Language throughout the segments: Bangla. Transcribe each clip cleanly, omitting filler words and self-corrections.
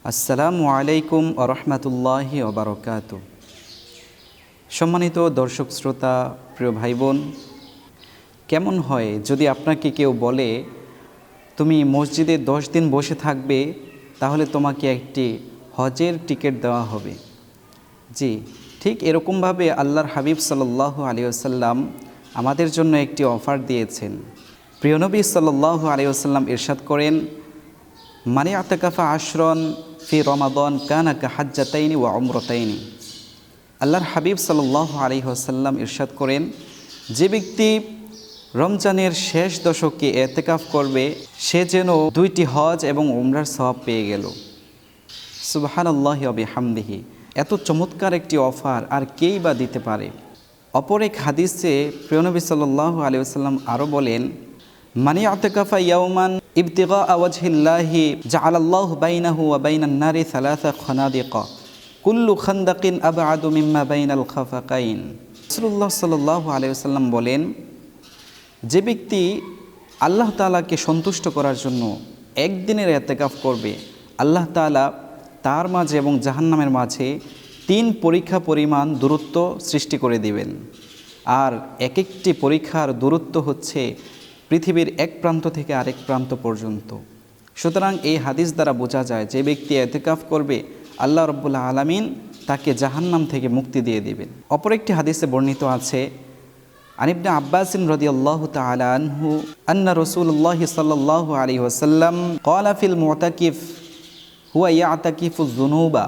আসসালামু আলাইকুম ওয়া রাহমাতুল্লাহি ওয়া বারাকাতুহু। সম্মানিত দর্শক শ্রোতা, প্রিয় ভাই বোন, কেমন হয় যদি আপনাকে কেউ বলে তুমি মসজিদে 10 দিন বসে থাকবে, তাহলে তোমাকে একটি হজের টিকিট দেওয়া হবে। জি, ঠিক এরকমভাবে আল্লাহর হাবিব সাল্লাল্লাহু আলাইহি ওয়াসাল্লাম আমাদের জন্য একটি অফার দিয়েছেন। প্রিয় নবী সাল্লাল্লাহু আলাইহি ওয়াসাল্লাম ইরশাদ করেন, মানি আতাকাফা আশরন ফি রমাদান কানা কা হাজ্জাতাইনি ওয়া উমরাতাইনি। আল্লাহর হাবিব সাল্লাল্লাহু আলাইহি ওয়াসাল্লাম ইরশাদ করেন, যে ব্যক্তি রমজানের শেষ দশকে এতেকাফ করবে, সে যেন 2টি হজ এবং উমরার সওয়াব পেয়ে গেল। সুবহানাল্লাহি ওয়া বিহামদিহি। এত চমৎকার একটি অফার আর কেই বা দিতে পারে? অপর এক হাদিসে প্রিয় নবী সাল্লাল্লাহু আলাইহি ওয়াসাল্লাম আরও বলেন, মানি আতাকাফা ইয়াওমান ইবতিগা ওয়াজহিল্লাহি জাআলাল্লাহু বাইনাহু ওয়া বাইনান নারি সালাসা খানাদিকা কুল্লু খান্দাকিন আবআদু মিম্মা বাইনাল খাফাকাইন। রাসূলুল্লাহ সাল্লাল্লাহু আলাইহি ওয়াসাল্লাম বলেন, যে ব্যক্তি আল্লাহ তাআলাকে সন্তুষ্ট করার জন্য একদিনের ইতিকাফ করবে, আল্লাহ তাআলা তার মাঝে এবং জাহান্নামের মাঝে 3 পরীক্ষা পরিমাণ দূরত্ব সৃষ্টি করে দিবেন। আর এক একটি পরীক্ষার দূরত্ব হচ্ছে পৃথিবীর এক প্রান্ত থেকে আরেক প্রান্ত পর্যন্ত। সুতরাং এই হাদিস দ্বারা বোঝা যায়, যে ব্যক্তি ইতিকাফ করবে, আল্লাহ রাব্বুল আলামিন তাকে জাহান্নাম থেকে মুক্তি দিয়ে দিবেন। অপর একটি হাদিসে বর্ণিত আছে, আন ইবনে আব্বাস রাদিয়াল্লাহু তাআলা আনহু আন্না রাসূলুল্লাহ সাল্লাল্লাহু আলাইহি ওয়াসাল্লাম ক্বালা ফিল মুতাকিফ হুয়া ইয়াতাকিফু যুনুবা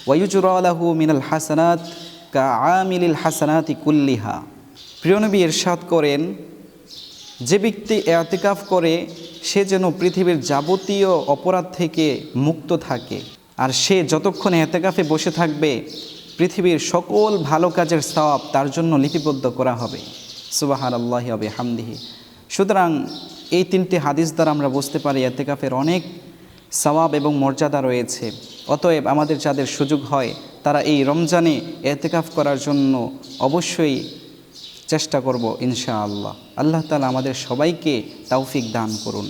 ওয়া ইউজরা লাহু মিনাল হাসানাত কাআমিলিল হাসানাতি কুল্লিহা। প্রিয় নবী ইরশাদ করেন, যে ব্যক্তি ইতিকাফ করে সে যেন পৃথিবীর যাবতীয় অপরাধ থেকে মুক্ত থাকে। আর সে যতক্ষণ ইতিকাফে বসে থাকবে, পৃথিবীর সকল ভালো কাজের সওয়াব তার জন্য লিপিবদ্ধ করা হবে। সুবহানাল্লাহি ওয়া বিহামদিহি। সুতরাং এই 3টি হাদিস দ্বারা আমরা বুঝতে পারি ইতিকাফের অনেক সওয়াব এবং মর্যাদা রয়েছে। অতএব আমাদের যাদের সুযোগ হয়, তারা এই রমজানে ইতিকাফ করার জন্য অবশ্যই চেষ্টা করব ইনশাআল্লাহ। আল্লাহ তাআলা আমাদের সবাইকে তৌফিক দান করুন।